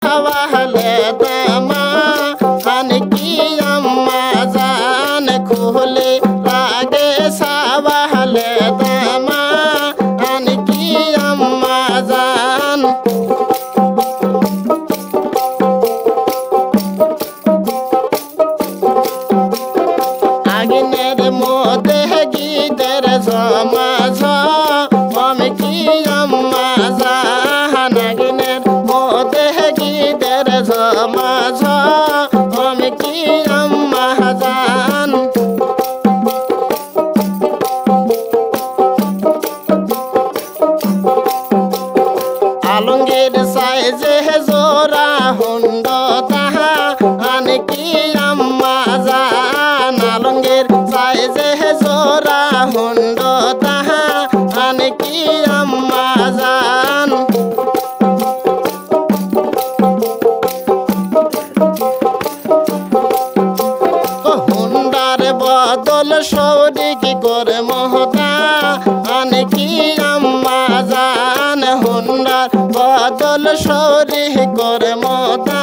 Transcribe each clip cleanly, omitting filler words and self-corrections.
सवाले दामा अन की अम्मा जान खोले लागे सवाले दामा अन की अम्मा जान आगिनेर मोदे गीतर जमा हम की अम्मा जान आगिनेर मोदे गीतर जमा हम की अम्मा जान आलंगीर साइजे जोरा हुंडो ताहा अन की अम्मा जान आलंगीर साइजे जोरा हुंडो ताहा अन की अम्मा जान हुंडार बदल सौरी की करे मोहता अन की अम्मा जान हुंडार बदल सौरी करे मोहता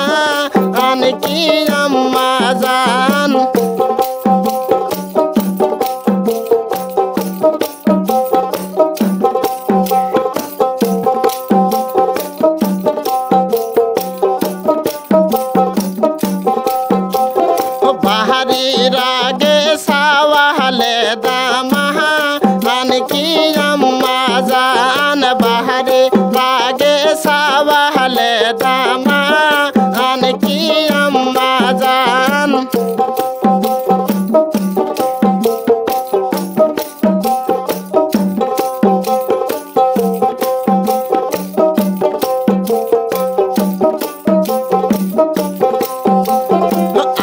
अन की अम्मा जान बाहरी रागे सवाले दामा अन की अम्मा जान बाहरी रागे सवाले दामा अन की अम्मा जान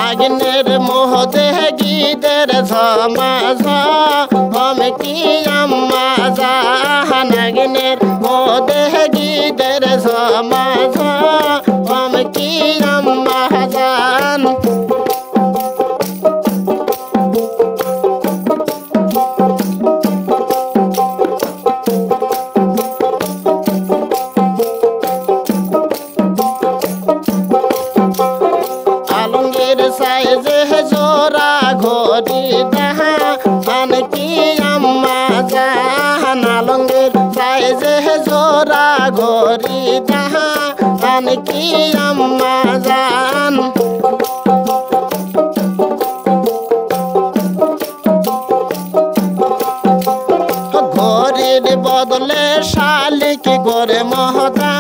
आगिनेर मोहदे गीतर जमा हम की अम्मा जान आगिनेर मोहदे गीतर जमा हम की अम्मा जान आलंगीर साइजे जोरा घोरी दहा अन की अम्मा जान आलंगीर साइजे जोरा घोरी दहा अन की अम्मा जान घोरीर बदले शालिक करे मोहता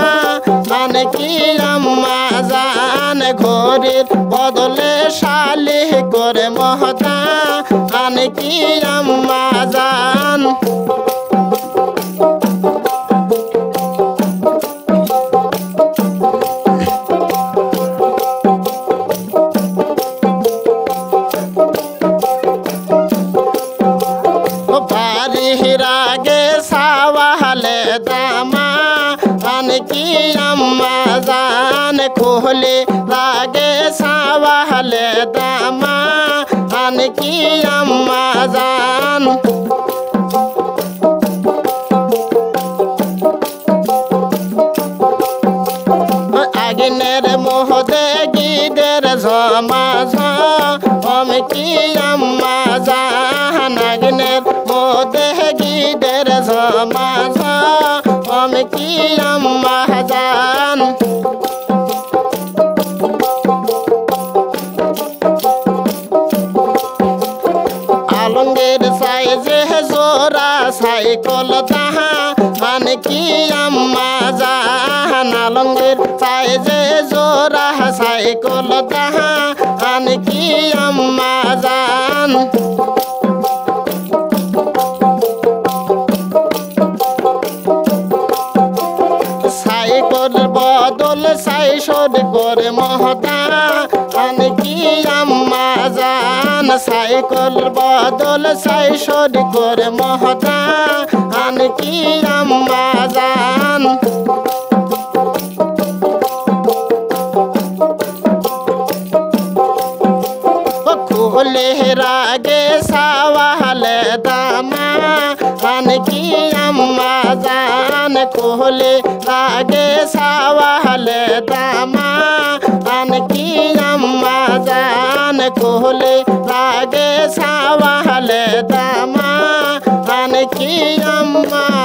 अन की अम्मा जान घोरीर बदले शाली करे मोहता अन की अम्मा जान बारी रागे सवाले दामा अन की अम्मा जान खोले लागे सवाले दामा अन की अम्मा जान आगिनेर मोहदे गीतर जमा हम की अम्मा जान आगिनेर मोहदे गीतर जमा हम की अम्मा जान आलंगीर साइजे जोरा साइकल ताहा अन की अम्मा जान आलंगीर साइजे जोरा साइकल ताहा अन की अम्मा जान साइकल बदल साइसोड करे मोहता अन की अम्मा जान साइकल बदल साइसोड करे मोहता अन की अम्मा जान खोले रागे सवाले दामा अन की अम्मा जान खोले रागे सवाले दामा कोहले लागे सावले दामा आन की अम्मा